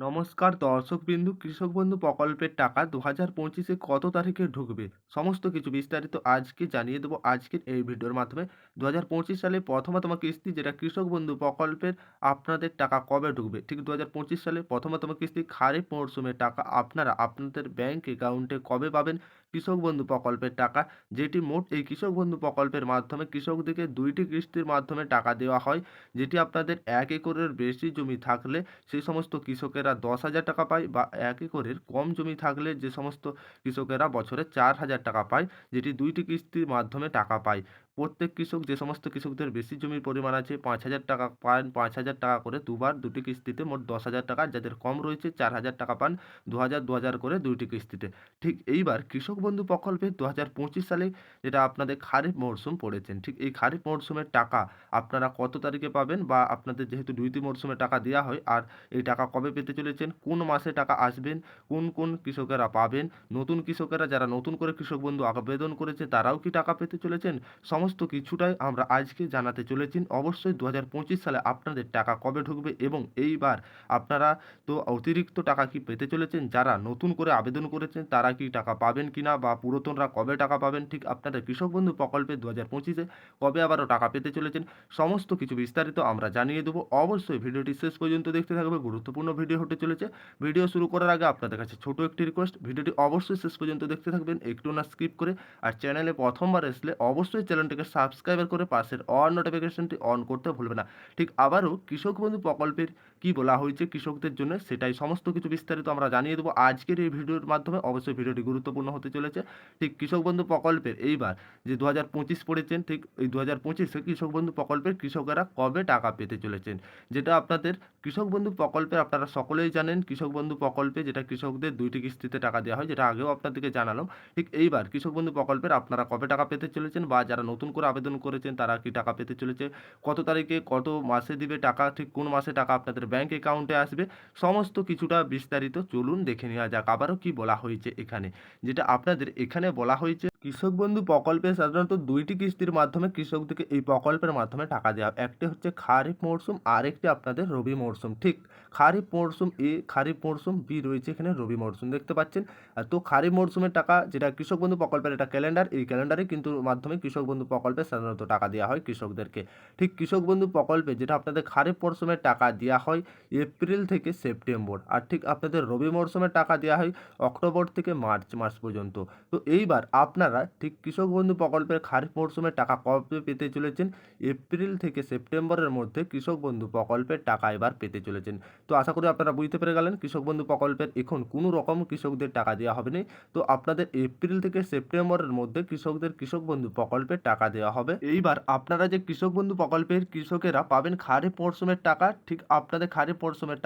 নমস্কার দর্শকবিন্দু, কৃষক বন্ধু প্রকল্পের টাকা 2025-এ কত তারিখে ঢুকবে? সমস্ত কিছু বিস্তারিত আজকে জানিয়ে দেবো আজকের এই ভিডিওর মাধ্যমে। 2025 সালে প্রথমতম কিস্তি যেটা কৃষক বন্ধু প্রকল্পের আপনাদের টাকা কবে ঢুকবে? ঠিক 2025 সালে প্রথমতম কিস্তি খারিফ মরশুমের টাকা আপনারা আপনাদের ব্যাংক অ্যাকাউন্টে কবে পাবেন? কৃষক বন্ধু প্রকল্পের টাকা, যেটি মোট এই কৃষক বন্ধু প্রকল্পের মাধ্যমে কৃষকদেরকে 2টি কিস্তির মাধ্যমে টাকা দেওয়া হয়। যেটি আপনাদের 1 একরের বেশি জমি থাকলে সেই সমস্ত কৃষকেরা 10,000 টাকা পায়, বা 1 একরের কম জমি থাকলে যে সমস্ত কৃষকেরা বছরে 4,000 টাকা পায়, যেটি 2টি কিস্তির মাধ্যমে টাকা পায়। প্রত্যেক কৃষক, যে সমস্ত কৃষকদের বেশি জমির পরিমাণ আছে, 5,000 টাকা পান, 5,000 টাকা করে দুবার 2টি কিস্তিতে মোট 10,000 টাকা। যাদের কম রয়েছে 4,000 টাকা পান 2,000 2,000 করে 2টি কিস্তিতে। ঠিক এইবার কৃষক বন্ধু প্রকল্পে 2025 সালে যেটা আপনাদের খারিফ মরশুম পড়েছেন, ঠিক এই খারিফ মরশুমের টাকা আপনারা কত তারিখে পাবেন, বা আপনাদের যেহেতু 2টি মরশুমে টাকা দেওয়া হয়, আর এই টাকা কবে পেতে চলেছেন, কোন মাসে টাকা আসবেন, কোন কোন কৃষকেরা পাবেন, নতুন কৃষকেরা যারা নতুন করে কৃষক বন্ধু আবেদন করেছে তারাও কি টাকা পেতে চলেছেন, সমস্ত কিছুটাই আমরা আজকে জানাতে চলেছি। অবশ্যই 2025 সালে আপনাদের টাকা কবে ঢুকবে, এবং এইবার আপনারা তো অতিরিক্ত টাকা কি পেতে চলেছেন, যারা নতুন করে আবেদন করেছেন তারা কি টাকা পাবেন কিনা, বা পুরাতনরা কবে টাকা পাবেন, ঠিক আপনাদের কৃষক বন্ধু প্রকল্পে 2025-এ কবে আবারও টাকা পেতে চলেছেন, সমস্ত কিছু বিস্তারিত আমরা জানিয়ে দেবো। অবশ্যই ভিডিওটি শেষ পর্যন্ত দেখতে থাকবে, গুরুত্বপূর্ণ ভিডিও হতে চলেছে। ভিডিও শুরু করার আগে আপনাদের কাছে ছোট একটি রিকোয়েস্ট, ভিডিওটি অবশ্যই শেষ পর্যন্ত দেখতে থাকবেন, একটু না স্কিপ করে। আর চ্যানেলে প্রথমবার আসলে অবশ্যই চ্যানেলটিকে সাবস্ক্রাইব করে পাশের অল নোটিফিকেশনটি অন করতে ভুলবে না। ঠিক আবারও কৃষক বন্ধু প্রকল্পের কি বলা হয়েছে কৃষকদের জন্য, সেটাই সমস্ত কিছু বিস্তারিত আমরা জানিয়ে দেবো আজকের এই ভিডিওর মাধ্যমে। অবশ্যই ভিডিওটি গুরুত্বপূর্ণ হতে চলেছে। ঠিক কৃষক বন্ধু প্রকল্পের এইবার যে 2025 পড়েছেন, ঠিক এই 2025-এ কৃষক বন্ধু প্রকল্পের কৃষকেরা কবে টাকা পেতে চলেছেন, যেটা আপনাদের কৃষক বন্ধু প্রকল্পে আপনারা সকলেই জানেন। কৃষক বন্ধু প্রকল্পে যেটা কৃষকদের 2টি কিস্তিতে টাকা দেওয়া হয়, যেটা আগেও আপনাদেরকে জানালাম। ঠিক এইবার কৃষক বন্ধু প্রকল্পের আপনারা কবে টাকা পেতে চলেছেন, বা যারা নতুন করে আবেদন করেছেন তারা কি টাকা পেতে চলেছে, কত তারিখে কত মাসে দিবে টাকা, ঠিক কোন মাসে টাকা আপনাদের ব্যাংক অ্যাকাউন্টে আসবে, সমস্ত কিছুটা বিস্তারিত চলুন দেখে নেওয়া যাক। আবারও কি বলা হয়েছে এখানে, যেটা আপনাদের এখানে বলা হয়েছে কৃষক বন্ধু প্রকল্পে সাধারণত 2টি কিস্তির মাধ্যমে কৃষকদেরকে এই প্রকল্পের মাধ্যমে টাকা দেওয়া হয়। একটি হচ্ছে খারিফ মরশুম, আর একটি আপনাদের রবি মরশুম। ঠিক খারিফ মরশুম এ, খারিফ মরশুম বি রয়েছে, এখানে রবি মরশুম দেখতে পাচ্ছেন। তো খারিফ মরশুমের টাকা যেটা কৃষক বন্ধু প্রকল্পের এটা ক্যালেন্ডার, এই ক্যালেন্ডারে কিন্তু মাধ্যমে কৃষক বন্ধু প্রকল্পে সাধারণত টাকা দেওয়া হয় কৃষকদেরকে। ঠিক কৃষক বন্ধু প্রকল্পে যেটা আপনাদের খারিফ মরশুমের টাকা দেওয়া হয় এপ্রিল থেকে সেপ্টেম্বর, আর ঠিক আপনাদের রবি মরশুমের টাকা দেওয়া হয় অক্টোবর থেকে মার্চ মাস পর্যন্ত। তো এইবার আপনারা ঠিক কৃষক বন্ধু প্রকল্পের খারিফ মরশুমের টাকা কবে পেতে চলেছেন, এপ্রিল থেকে সেপ্টেম্বরের মধ্যে কৃষক বন্ধু প্রকল্পের টাকা এবার পেতে চলেছেন। তো আশা করি আপনারা বুঝতে পেরে গেলেন, কৃষক বন্ধু প্রকল্পের এখন কোনো রকম কৃষকদের টাকা দেওয়া হবে না। তো আপনাদের এপ্রিল থেকে সেপ্টেম্বরের মধ্যে কৃষকদের কৃষক বন্ধু প্রকল্পের টাকা দেওয়া হবে। এইবার আপনারা যে কৃষক বন্ধু প্রকল্পের কৃষকেরা পাবেন খারিফ মরশুমের টাকা, ঠিক আপনাদের খারিফ মরশুমের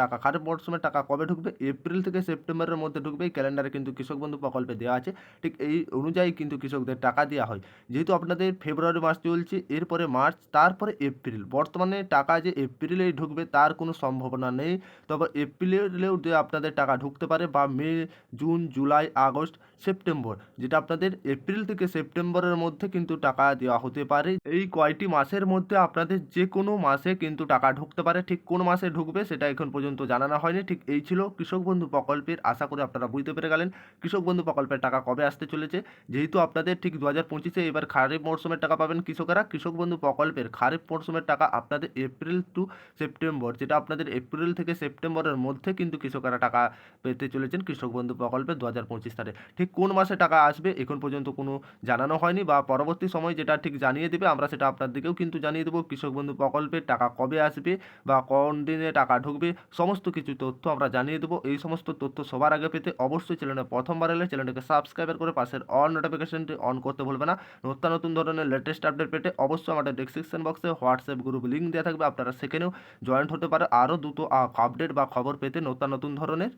টাকা কবে ঢুকবে, এপ্রিল থেকে সেপ্টেম্বরের মধ্যে ঢুকবে। এই ক্যালেন্ডারে কিন্তু কৃষক বন্ধু প্রকল্পে দেওয়া আছে। ঠিক এই অনুযায়ী কিন্তু কৃষকদের টাকা দেওয়া হয়। যেহেতু আপনাদের ফেব্রুয়ারি মাস চলছে, এরপরে মার্চ, তারপরে এপ্রিল, বর্তমানে টাকা যে এপ্রিলেই ঢুকবে তার কোনো সম্ভাবনা নেই। তবে এপ্রিলেও যে আপনাদের টাকা ঢুকতে পারে, বা মে, জুন, জুলাই, আগস্ট, সেপ্টেম্বর, যেটা আপনাদের এপ্রিল থেকে সেপ্টেম্বরের মধ্যে কিন্তু টাকা দেওয়া হতে পারে। এই কয়টি মাসের মধ্যে আপনাদের যে কোনো মাসে কিন্তু টাকা ঢুকতে পারে। ঠিক কোন মাসে ঢুকবে সেটা এখন পর্যন্ত জানানো হয়নি। ঠিক এই ছিল কৃষক বন্ধু প্রকল্পের, আশা করি আপনারা বুঝতে পেরে গেলেন কৃষক বন্ধু প্রকল্পের টাকা কবে আসতে চলেছে। যেহেতু আপনাদের ঠিক 2025-এ এবার খারিফ মরশুমের টাকা পাবেন কৃষকেরা, কৃষক বন্ধু প্রকল্পের খারিফ মরশুমের টাকা আপনাদের এপ্রিল টু সেপ্টেম্বর, যেটা আপনাদের এপ্রিল থেকে সেপ্টেম্বরের মধ্যে কিন্তু কৃষকেরা টাকা পেতে চলেছেন কৃষক বন্ধু প্রকল্পে 2025 সালে। ঠিক কোন মাসে টাকা আসবে এখন পর্যন্ত কোনো জানানো হয়নি, বা পরবর্তী সময় যেটা ঠিক জানিয়ে দেবে আমরা সেটা আপনাদেরকেও কিন্তু জানিয়ে দেবো। কৃষক বন্ধু প্রকল্পের টাকা কবে আসবে, বা কোন দিনে টাকা ঢুকবে, সমস্ত কিছু তথ্য আমরা জানিয়ে দেবো। এই সমস্ত তথ্য সবার আগে পেতে অবশ্যই চ্যানেলে প্রথমবার এলে চ্যানেলটিকে সাবস্ক্রাইব করে পাশের অল নোটিফিকেশনটি অন করতে ভুলবে না। নতুন নতুন ধরনের লেটেস্ট আপডেট পেতে অবশ্যই আমাদের ডেসক্রিপশন বক্সে হোয়াটসঅ্যাপ গ্রুপ লিঙ্ক দেওয়া থাকবে, আপনারা সেখানেও জয়েন্ট হতে পারে আরও দ্রুত আপডেট বা খবর পেতে নতুন নতুন ধরনের।